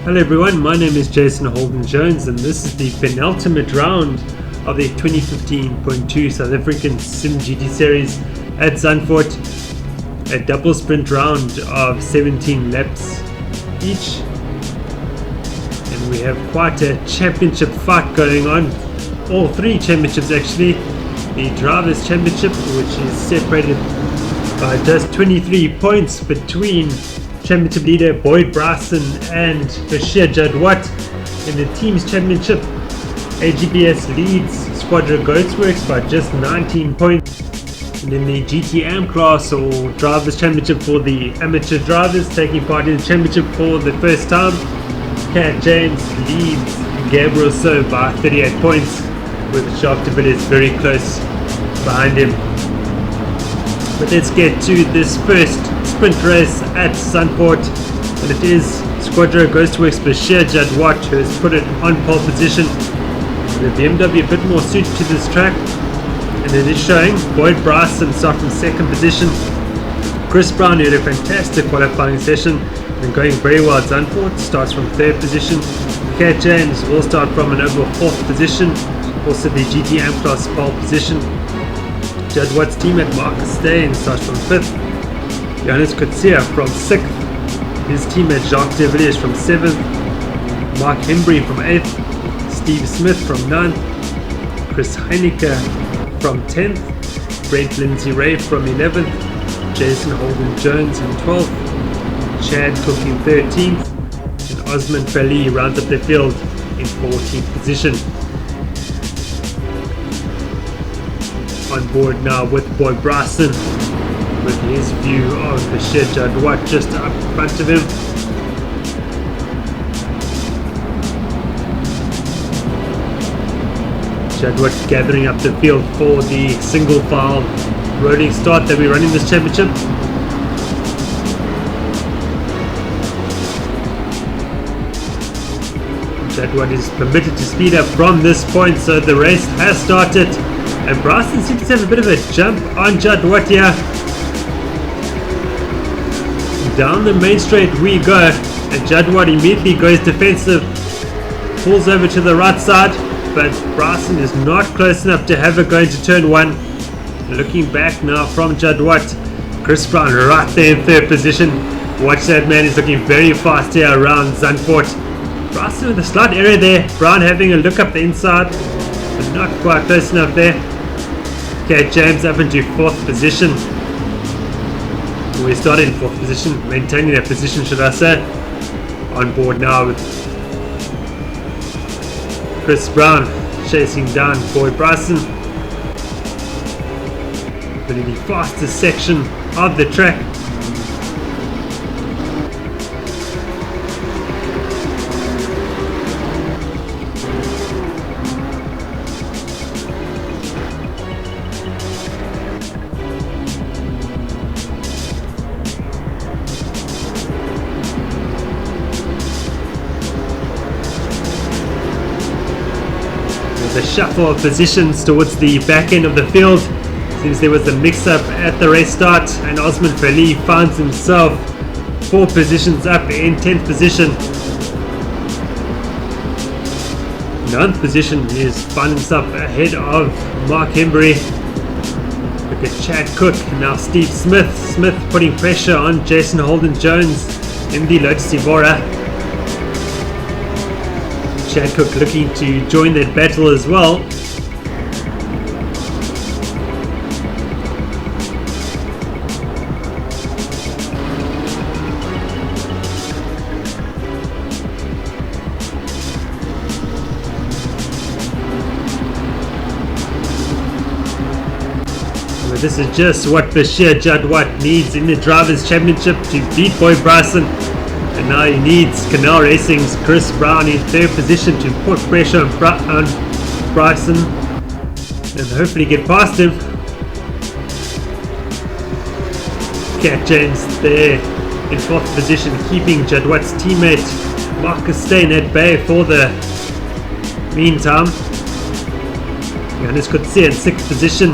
Hello everyone, my name is Jason Holden Jones and this is the penultimate round of the 2015.2 South African simGT series at Zandvoort. A double sprint round of 17 laps each. And we have quite a championship fight going on. All three championships actually. The Drivers' Championship, which is separated by just 23 points between Championship leader Boyd Bryson and Bashir Jadwat. In the Teams Championship, AGBS leads Squadra Ghostworks by just 19 points. And in the GT class, or Drivers' Championship for the amateur drivers taking part in the championship for the first time, Cat James leads Gabriel So by 38 points, with Jacques de Villiers very close behind him. But let's get to this first sprint race at Zandvoort, and it is Squadra Ghostworks Bashir Jadwat who has put it on pole position. The BMW a bit more suited to this track, and it is showing Boyd Bryson start from second position. Chris Brown, who had a fantastic qualifying session and going very well at Zandvoort, starts from third position. Kat James will start from an overall fourth position, also the GT class pole position. Jadwat's teammate Marcus Steyn starts from 5th, Johannes Kutsia from 6th, his teammate Jacques de Villiers from 7th, Mark Hembry from 8th, Steve Smith from 9th, Chris Heineke from 10th, Brent Lindsay Ray from 11th, Jason Holden Jones in 12th, Chad Cook in 13th, and Osman Fali rounds up the field in 14th position. On board now with Boyd Bryson, with his view of Bashir Jadwat just up in front of him. Jadwat gathering up the field for the single file rolling start that we run in this championship. Jadwat is permitted to speed up from this point, so the race has started. And Bryson seems to have a bit of a jump on Jadwat here. Down the main straight we go, and Jadwat immediately goes defensive, pulls over to the right side, but Bryson is not close enough to have it going to turn 1. Looking back now from Jadwat, Chris Brown right there in third position. Watch that man, he's looking very fast here around Zandvoort. Bryson with a slight error there, Brown having a look up the inside, but not quite close enough there. Okay, James up into 4th position. We started in 4th position, maintaining that position should I say. On board now with Chris Brown chasing down Boyd Bryson. But in the fastest section of the track. The shuffle of positions towards the back end of the field. Seems there was a mix-up at the race start, and Osman Fali finds himself 4 positions up in 10th position. 9th position, he has found himself ahead of Mark Hembry. Look at Chad Cook, now Steve Smith. Smith putting pressure on Jason Holden Jones in the Lotus Evora. Chad Cook looking to join that battle as well. But this is just what Bashir Jadwat needs in the Drivers' Championship to beat Boyd Bryson. And now he needs Canal Racing's Chris Brown in third position to put pressure on Bryson and hopefully get past him. Cat James there in 4th position, keeping Jadwat's teammate Marcus Steyn at bay for the meantime. Johannes Kutsia in 6th position,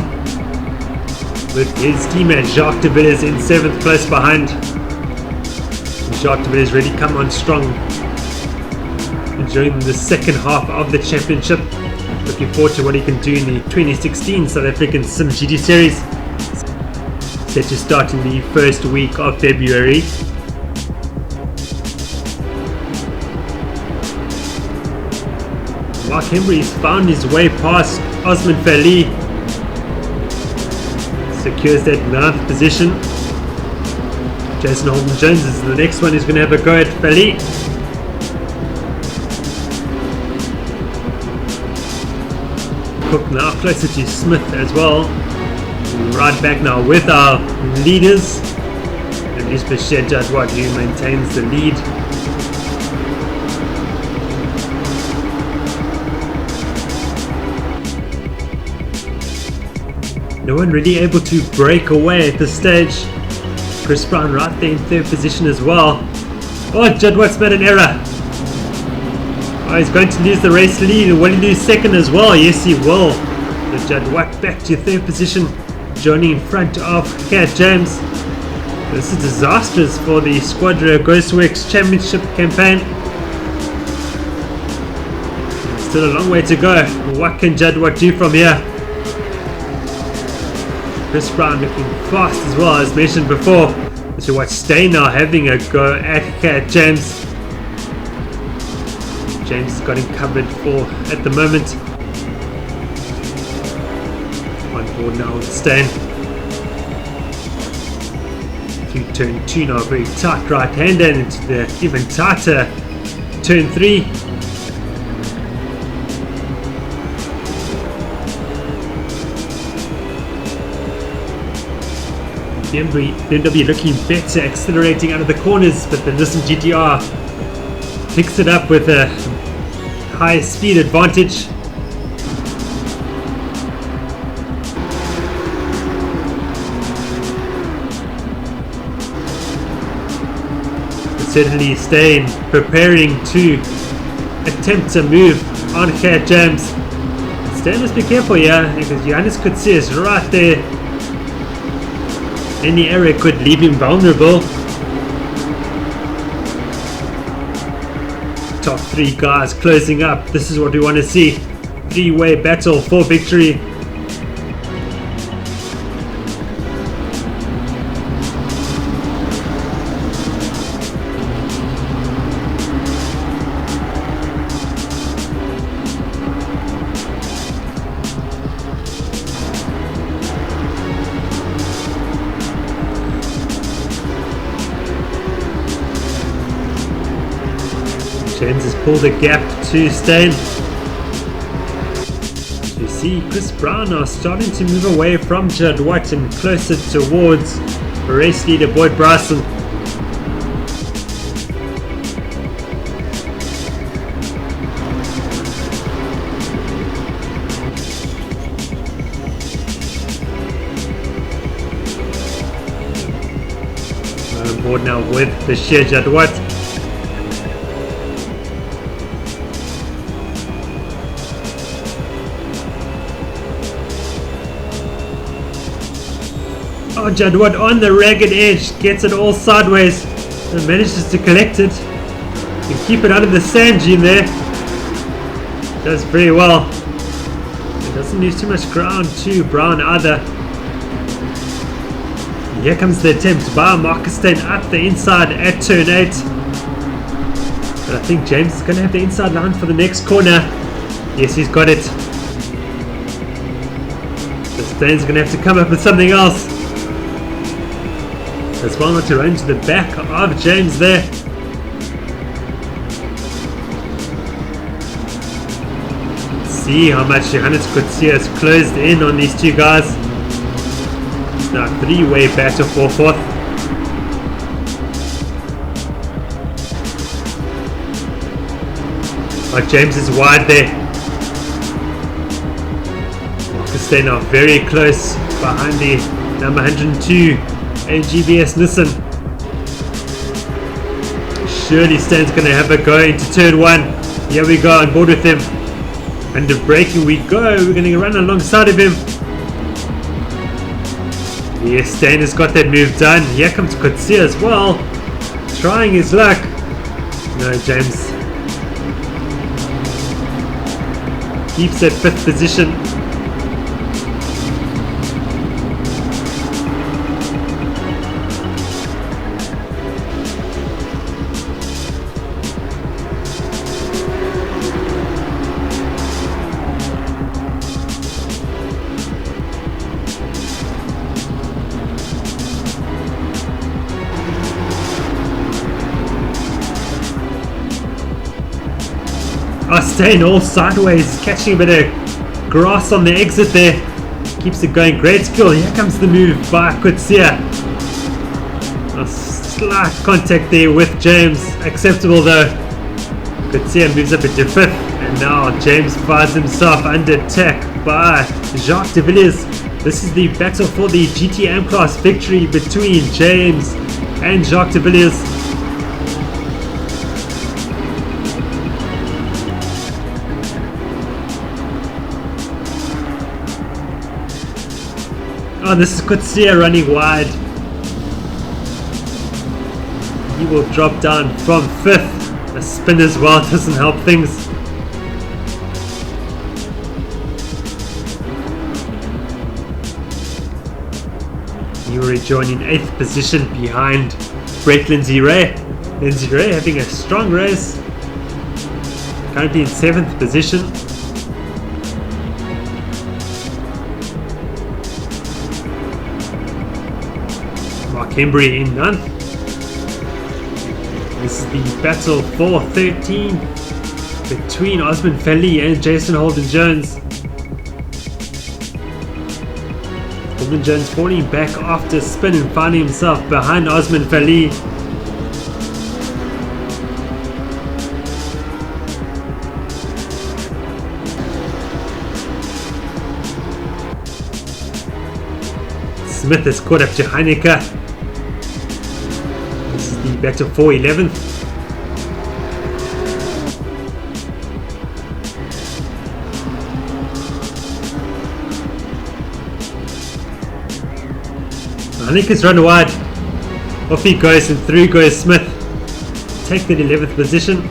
with his teammate Jacques de Villiers in 7th, close behind. Jacques de Villiers really come on strong enjoying the second half of the championship. Looking forward to what he can do in the 2016 South African simGT series, set to start in the first week of February. Mark Hembry's found his way past Osman Fali, secures that 9th position. Jason Holden-Jones is the next one who's going to have a go at Fali. Cook now closer to Smith as well. Right back now with our leaders. And it's Bashir Jadwat who maintains the lead. No one really able to break away at this stage. Chris Brown right there in 3rd position as well. Oh, Jadwat's made an error. Oh, he's going to lose the race lead. Will he lose 2nd as well? Yes, he will. So Jadwat back to 3rd position, joining in front of Cat James. This is disastrous for the Squadra Ghostworks Championship campaign. Still a long way to go. What can Jadwat do from here? Chris Brown looking fast as well, as mentioned before. So watch Stay now having a go at Cat James. James has got him covered for at the moment. On board now with Stain. Through turn 2 now, very tight right hander, and into the even tighter turn 3. BMW looking better, accelerating out of the corners, but the Nissan GTR picks it up with a high speed advantage. But certainly staying, preparing to attempt a move on Cat James. Stay must be careful here, because Johannes could see us right there. Any error could leave him vulnerable. Top 3 guys closing up. This is what we want to see. 3-way battle for victory. James has pulled a gap to Stain. You see Chris Brown now starting to move away from Jadwat and closer towards race leader Boyd Bryson. On board now with Bashir Jadwat. Oh, Jadwat on the ragged edge, gets it all sideways and manages to collect it and keep it out of the sand gene there. Does very well. It doesn't lose too much ground to Brown either. Here comes the attempt by Marcus Steyn up the inside at turn 8. But I think James is going to have the inside line for the next corner. Yes, he's got it. So Steyn's going to have to come up with something else. As well not to run to the back of James there. See how much Johannes could see has closed in on these 2 guys. It's now a 3-way battle for 4th. Oh, James is wide there. Marcus Steyn now very close behind the number 102 AGBS Nissan. Surely Stan's going to have a go into turn 1. Here we go, on board with him. Under braking we go. We're going to run alongside of him. Yes, Stan has got that move done. Here comes Kotsia as well, trying his luck. No, James keeps that 5th position. Staying all sideways, catching a bit of grass on the exit there. Keeps it going. Great skill. Here comes the move by Corsa. A slight contact there with James. Acceptable though. Corsa moves up into 5th. And now James finds himself under attack by Jacques de Villiers. This is the battle for the GT AM class victory between James and Jacques de Villiers. Oh, this is Corsa running wide. He will drop down from 5th. A spin as well doesn't help things. He will rejoin in 8th position behind Brett Lindsay Ray. Lindsay Ray having a strong race. Currently in 7th position. Embry in 9th. This is the battle for 13 between Osman Feli and Jason Holden-Jones. Holden-Jones falling back after a spin and finding himself behind Osman Feli. Smith has caught up to Heineke. The battle for 11th. Hanike's run wide. Off he goes and through goes Smith. Take that 11th position.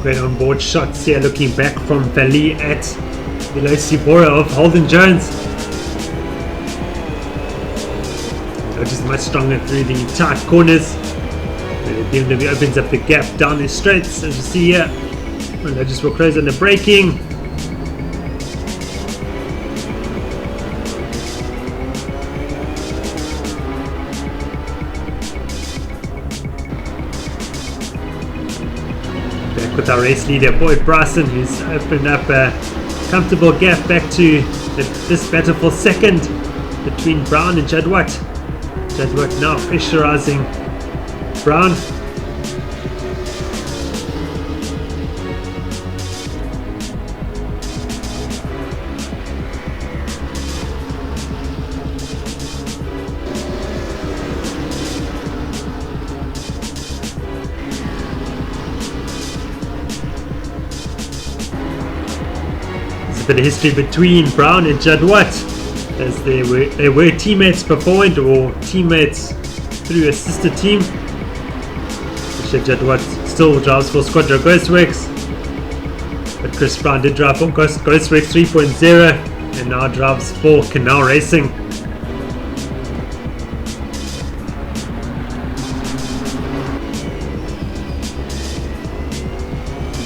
Great on board shots here, looking back from Valley at Veloci Bora of Holden-Jones. Just much stronger through the tight corners. BMW opens up the gap down the straights, as you see here. And they just will close on the braking. With our race leader Boyd Bryson, who's opened up a comfortable gap back to this battle for 2nd between Brown and Jadwat. Jadwat now pressurizing Brown. A bit of history between Brown and Jadwat, as they were teammates beforehand, or teammates through a sister team. Jadwat still drives for Squadra Ghostworks, but Chris Brown did drive for Ghostworks 3.0 and now drives for Canal Racing.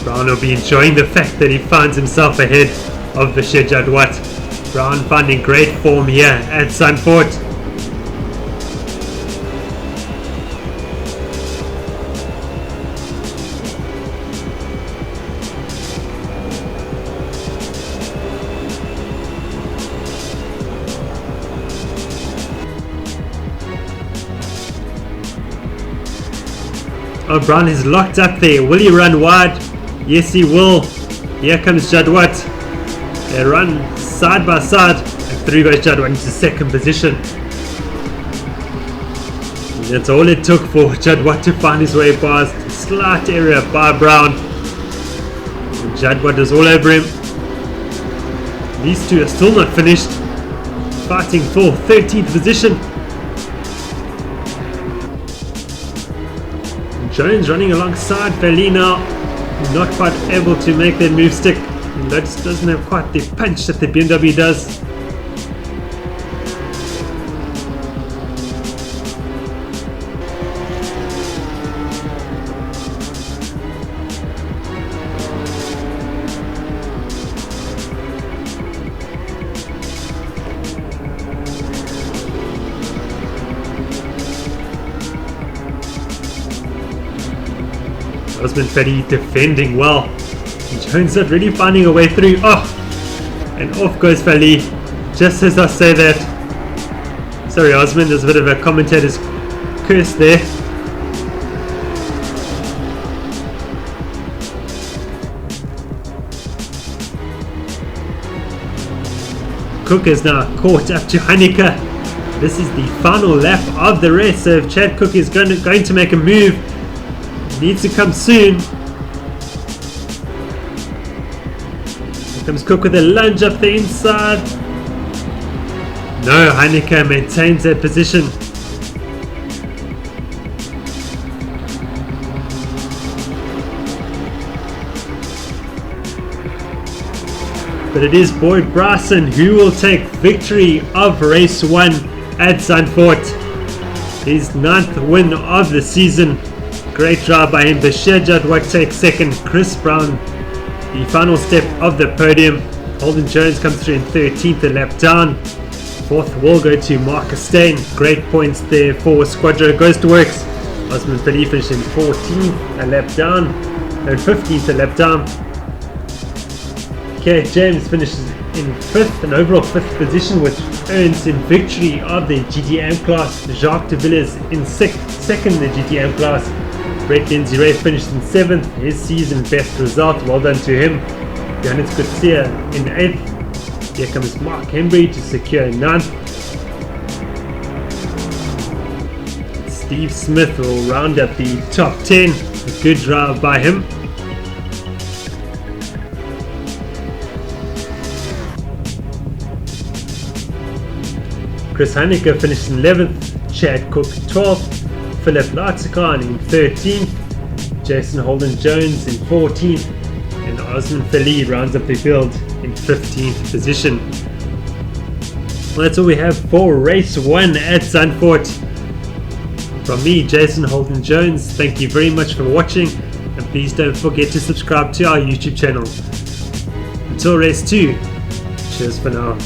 Brown will be enjoying the fact that he finds himself ahead of Bashir Jadwat. Brown finding great form here at Zandvoort. Oh, Brown is locked up there. Will he run wide? Yes, he will. Here comes Jadwat. They run side by side, and through goes Jadwat into second position. And that's all it took for Jadwat to find his way past. Slight area by Brown. And Jadwat is all over him. These two are still not finished, fighting for 13th position. Jones running alongside Felina, not quite able to make that move stick. Lotus doesn't have quite the punch that the BMW does. Osman Fetty defending well. And Jones not really finding a way through. Oh! And off goes Feli. Just as I say that. Sorry Osman, there's a bit of a commentator's curse there. Cook is now caught up to Heineke. This is the final lap of the race, so if Chad Cook is going to make a move, needs to come soon. Here comes Cook with a lunge up the inside. No, Heineke maintains that position. But it is Boyd Bryson who will take victory of race 1 at Zandvoort. His 9th win of the season. Great drive by him. Bashir Jadwat takes second. Chris Brown, the final step of the podium. Holden Jones comes through in 13th, a lap down. 4th will go to Marcus Steyn. Great points there for Squadro Ghost Works. Osman Feli finished in 14th, a lap down. And 15th, a lap down. Okay, James finishes in 5th, an overall 5th position, which earns him victory of the GTM class. Jacques de Villiers in 2nd in the GTM class. Brett Lindsay Ray finished in 7th, his season best result, well done to him. Johannes Kutsia in 8th. Here comes Mark Hembry to secure 9th. Steve Smith will round up the top 10, a good drive by him. Chris Heineke finished in 11th, Chad Cook 12th. Philip Latzikan in 13th, Jason Holden Jones in 14th, and Osman Feli rounds up the field in 15th position. Well, that's all we have for race 1 at Zandvoort. From me, Jason Holden Jones, thank you very much for watching, and please don't forget to subscribe to our YouTube channel. Until race 2, cheers for now.